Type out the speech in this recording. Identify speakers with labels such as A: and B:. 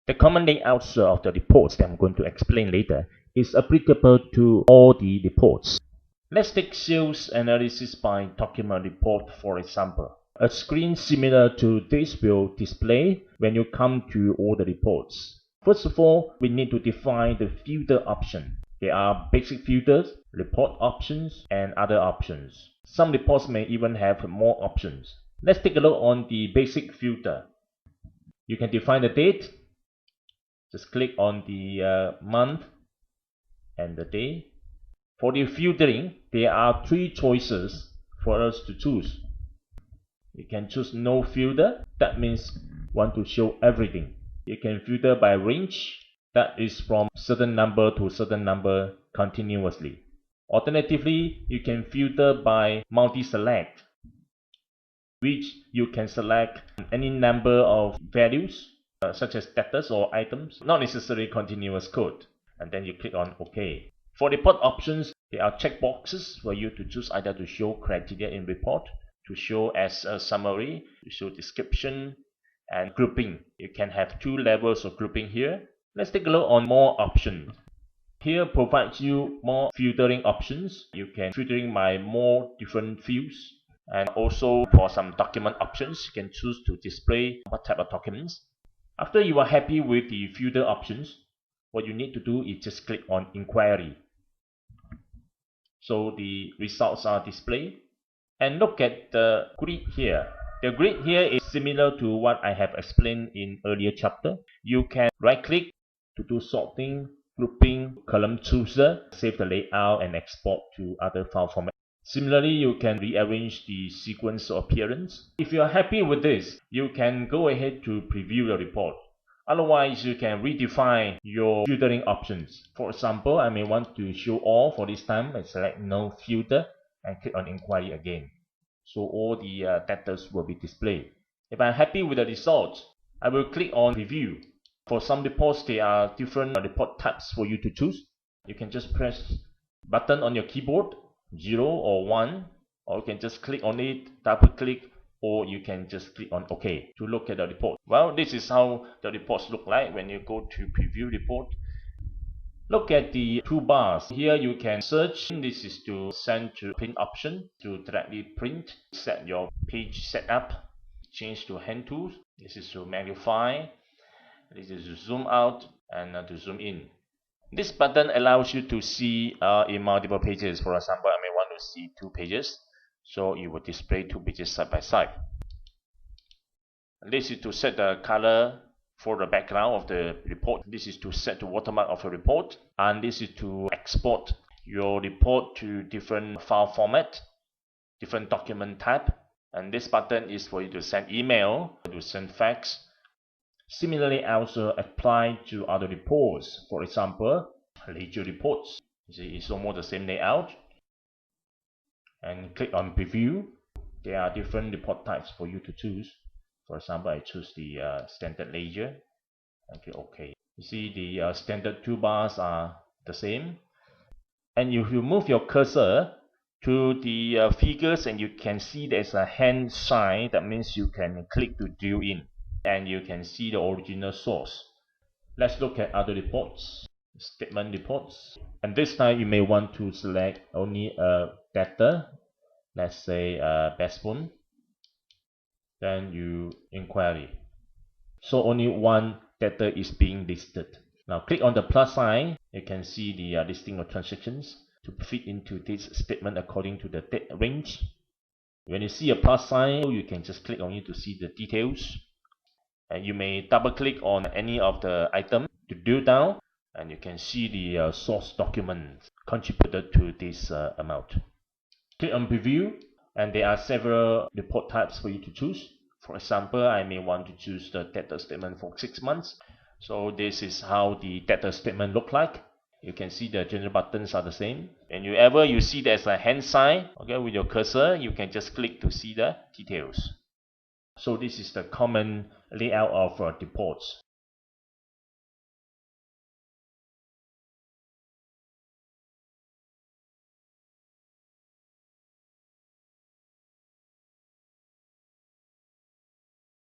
A: The common layout of the reports that I'm going to explain later is applicable to all the reports. Let's take sales analysis by document report for example. A screen similar to this will display when you come to all the reports. First of all, we need to define the filter option. There are basic filters, report options, and other options. Some reports may even have more options. Let's take a look on the basic filter. You can define the date. Just click on the month and the day. For the filtering, there are 3 choices for us to choose. You can choose no filter. That means want to show everything. You can filter by range. That is from certain number to certain number continuously. Alternatively, you can filter by multi-select, which you can select any number of values such as status or items, not necessarily continuous code, and then you click on OK. For report options, there are checkboxes for you to choose either to show criteria in report, to show as a summary, to show description, and grouping. You can have 2 levels of grouping here. Let's take a look on more options. Here provides you more filtering options. You can filtering by more different fields, and also for some document options, you can choose to display what type of documents. After you are happy with the filter options, what you need to do is just click on inquiry. So the results are displayed. And look at the grid here. The grid here is similar to what I have explained in earlier chapter. You can right click to do sorting, grouping, column chooser, save the layout and export to other file formats. Similarly, you can rearrange the sequence or appearance. If you are happy with this, you can go ahead to preview the report. Otherwise, you can redefine your filtering options. For example, I may want to show all for this time. I select no filter and click on inquiry again. So all the data will be displayed. If I'm happy with the results, I will click on preview. For some reports, there are different report types for you to choose. You can just press button on your keyboard, 0 or 1, or you can just click on it, double click, or you can just click on OK to look at the report. Well, this is how the reports look like when you go to preview report. Look at the toolbars. Here you can search. This is to send to print option to directly print. Set your page setup. Change to hand tools. This is to magnify. This is to zoom out and to zoom in. This button allows you to see in multiple pages. For example, I may want to see 2 pages. So you will display 2 pages side by side. This is to set the color for the background of the report. This is to set the watermark of the report, and this is to export your report to different file format, different document type. And this button is for you to send email, to send fax. Similarly, also apply to other reports. For example, ledger reports. You see, it's almost the same layout. And click on preview. There are different report types for you to choose. For example, I choose the standard ledger and click OK. You see the standard toolbars are the same. And if you move your cursor to the figures and you can see there's a hand sign, that means you can click to drill in and you can see the original source. Let's look at other reports, statement reports. And this time you may want to select only a data, let's say best phone. Then you inquiry. So only one data is being listed. Now click on the plus sign. You can see the listing of transactions to fit into this statement according to the date range. When you see a plus sign, you can just click on it to see the details. And you may double click on any of the item to drill down, and you can see the source document contributed to this amount. Click on preview. And there are several report types for you to choose. For example, I may want to choose the data statement for 6 months. So this is how the data statement look like. You can see the general buttons are the same. And whenever you see there's a hand sign, okay, with your cursor, you can just click to see the details. So this is the common layout of reports.